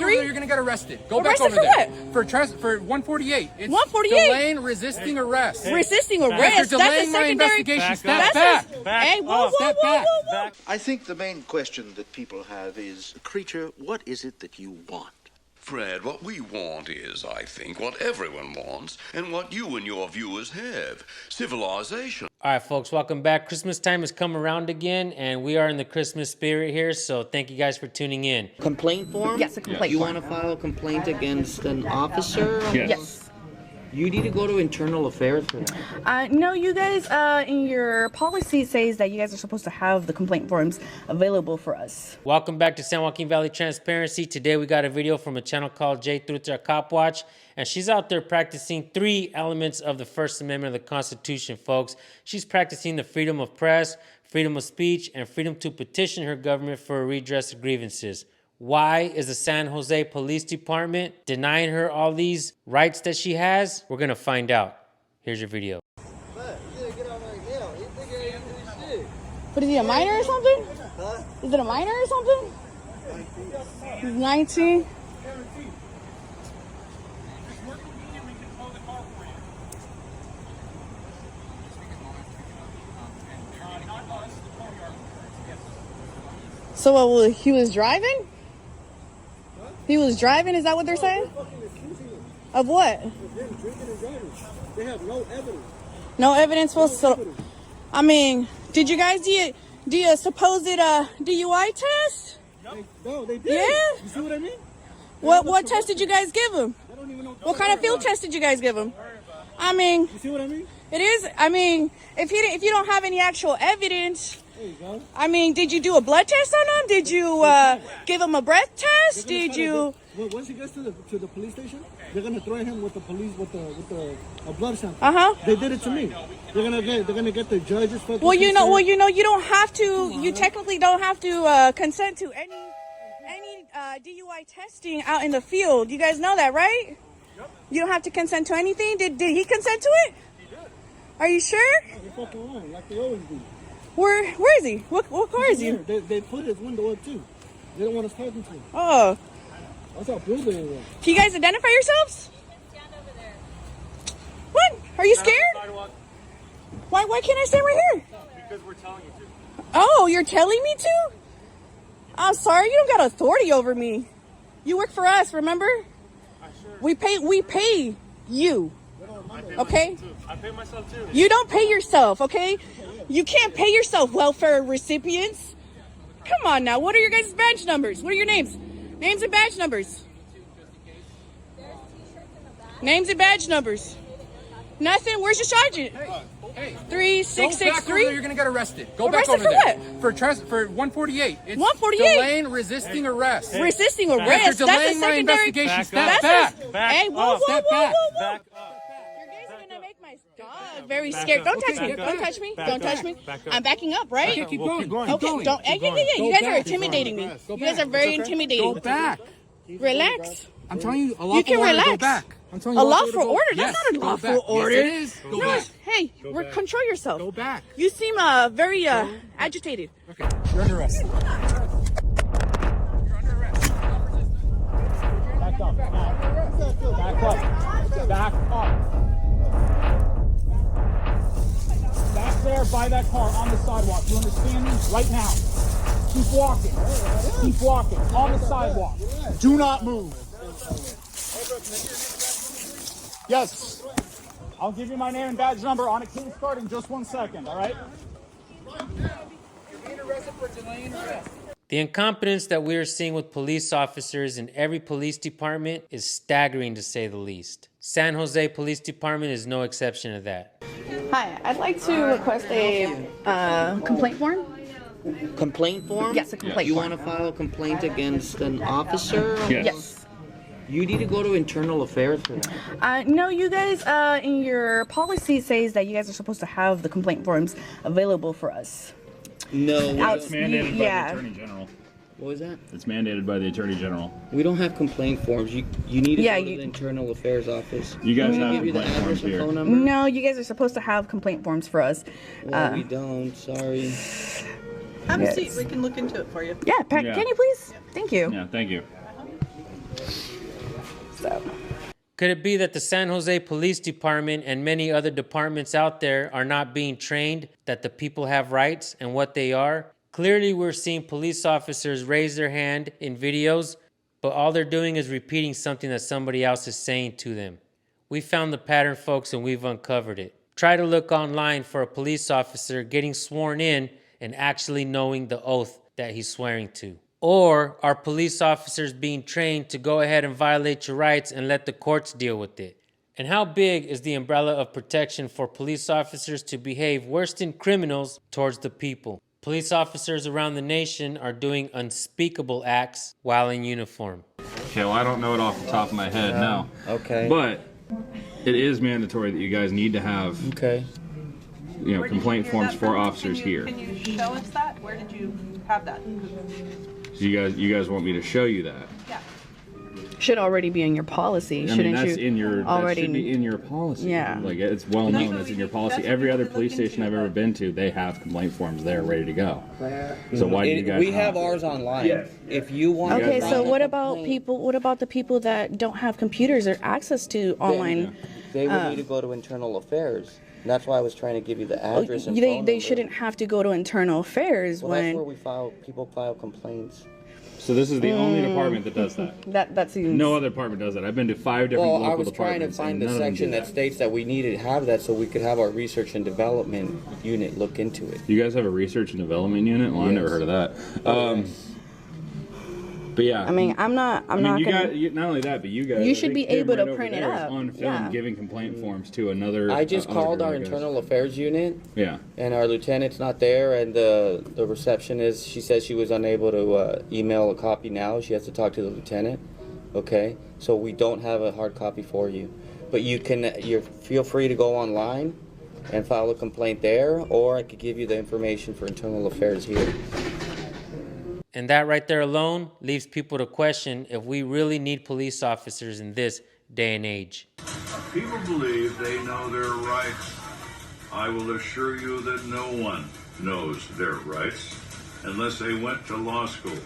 3? You're gonna get arrested. Go back Arrested over for there. what? For 148. It's 148? delaying resisting arrest. Resisting If arrest. you're That's a delaying my secondary. investigation, That's step back. Hey, whoa, whoa, Step whoa, back. whoa, whoa. I think the main question that people have is, creature, what is it that you want? Fred, what we want is, I think, what everyone wants and what you and your viewers have. Civilization. All right, folks, welcome back. Christmas time has come around again, and we are in the Christmas spirit here, so thank you guys for tuning in. Complaint form? Yes, a complaint You form. want to file a complaint against an officer? Yes. You need to go to internal affairs for that. No, you guys, in your policy says that you guys are supposed to have the complaint forms available for us. Welcome back to San Joaquin Valley Transparency. Today we got a video from a channel called Jay Truta CopWatch, and she's out there practicing 3 elements of the First Amendment of the Constitution, folks. She's practicing the freedom of press, freedom of speech, and freedom to petition her government for a redress of grievances. Why is the San Jose Police Department denying her all these rights that she has? We're gonna find out. Here's your video. What is he, a minor or something? Huh? Is it a minor or something? 19. He's 19. So what, he was driving? He was driving, is that what they're saying? Of what? They have no evidence. No evidence was so. I mean, did you guys do a supposed DUI test? No, they did. Yeah. You see what I mean? What test did you guys give him? I don't even know. What kind of field test did you guys give him? I mean, You see what I mean? it is. I mean, if you don't have any actual evidence, There you go. I mean, did you do a blood test on him? Did you give him a breath test? Did you? Once he gets to the police station, they're gonna throw him with the police with a blood sample. Uh-huh. They did it to me. They're gonna get the judges. Well, you know, you don't have to. You technically don't have to consent to any DUI testing out in the field. You guys know that, right? Yep. You don't have to consent to anything. Did he consent to it? He did. Are you sure? They're fucking lying, like they always do. Where is he? What car is he? They put his window up too. They don't want us talking to him. Oh. That's how brutal they were. Can you guys identify yourselves? Stand over there. What? Are you scared? Why can't I stand right here? Because we're telling you to. Oh, you're telling me to? I'm sorry, you don't got authority over me. You work for us, remember? We pay you. Okay? I pay myself too. You don't pay yourself, okay? You can't pay yourself, welfare recipients. Come on now, what are your guys' badge numbers? What are your names? Names and badge numbers. Names and badge numbers. Nothing. Where's your sergeant? Hey. 3663. You're gonna get arrested. Go Arrested back over for there. what? For 148. It's 148? delaying resisting arrest. Resisting If arrest. you're That's a delaying my secondary. investigation, step That's back. Hey, whoa, whoa, whoa, Step whoa, back. whoa, whoa. You guys are gonna make my dog very scared. Don't touch me. Don't touch me. Don't touch me. I'm backing up, right? Okay, keep going. Okay, don't. Yeah. You guys are intimidating me. You guys are very intimidating. Go back. Relax. I'm telling you, a You can order, relax. Go back. I'm telling A you, lawful order? Yes, That's not a go lawful back. order. Yes, it is. Go No, back. hey, control yourself. Go back. You seem very agitated. Okay, you're under arrest. You're under arrest. Back up. Back up. Back up. Back there by that car on the sidewalk. You understand me? Right now. Keep walking. Keep walking. On the sidewalk. Do not move. Yes. I'll give you my name and badge number on a King's card in just 1 second, all right? You're being arrested for delaying arrest. The incompetence that we are seeing with police officers in every police department is staggering, to say the least. San Jose Police Department is no exception to that. Hi, I'd like to request a complaint form. Complaint form? Yes, a complaint You form. want to file a complaint against an officer? Yes. You need to go to internal affairs for that. No, you guys, in your policy says that you guys are supposed to have the complaint forms available for us. No. It's mandated by the Attorney General. What was that? It's mandated by the Attorney General. We don't have complaint forms. You need to Yeah, go to the internal affairs office. You guys Can have give you the complaint address forms and here. phone number? No, you guys are supposed to have complaint forms for us. Well, we don't. Sorry. Have a seat. We can look into it for you. Yeah, Pat, Yeah. can you please? Thank you. Yeah, thank you. Could it be that the San Jose Police Department and many other departments out there are not being trained that the people have rights and what they are? Clearly, we're seeing police officers raise their hand in videos, but all they're doing is repeating something that somebody else is saying to them. We found the pattern, folks, and we've uncovered it. Try to look online for a police officer getting sworn in and actually knowing the oath that he's swearing to. Or are police officers being trained to go ahead and violate your rights and let the courts deal with it? And how big is the umbrella of protection for police officers to behave worse than criminals towards the people? Police officers around the nation are doing unspeakable acts while in uniform. Okay, well, I don't know it off the top of my head now. Okay. But it is mandatory that you guys need to have, complaint forms for officers here. Can you show us that? Where did you have that? So you guys want me to show you that? Yeah. Should already be in your policy. I mean, that's in your already that should be in your policy. Yeah. Like, it's well known it's in your policy. Every other police station I've ever been to, they have complaint forms there ready to go. So why do you guys We have ours online. Yeah. If you want. Okay, so what about people? What about the people that don't have computers or access to online? They would need to go to internal affairs. That's why I was trying to give you the address and phone number. They shouldn't have to go to internal affairs that's where people file complaints. So this is the only department that does that. That seems... No other department does that. I've been to 5 different local departments. Well, I was trying to find the section that states that we need to have that so we could have our research and development unit look into it. You guys have a research and development unit? Well, I've never heard of that. But yeah, I mean, I'm not not gonna... only that, but you guys. You should be able to print it up. On film, giving complaint forms to another. I just called our internal affairs unit. Yeah. And our lieutenant's not there, and the receptionist, she says she was unable to email a copy now. She has to talk to the lieutenant. Okay, so we don't have a hard copy for you, but you feel free to go online and file a complaint there, or I could give you the information for internal affairs here. And that right there alone leaves people to question if we really need police officers in this day and age. People believe they know their rights. I will assure you that no one knows their rights unless they went to law school.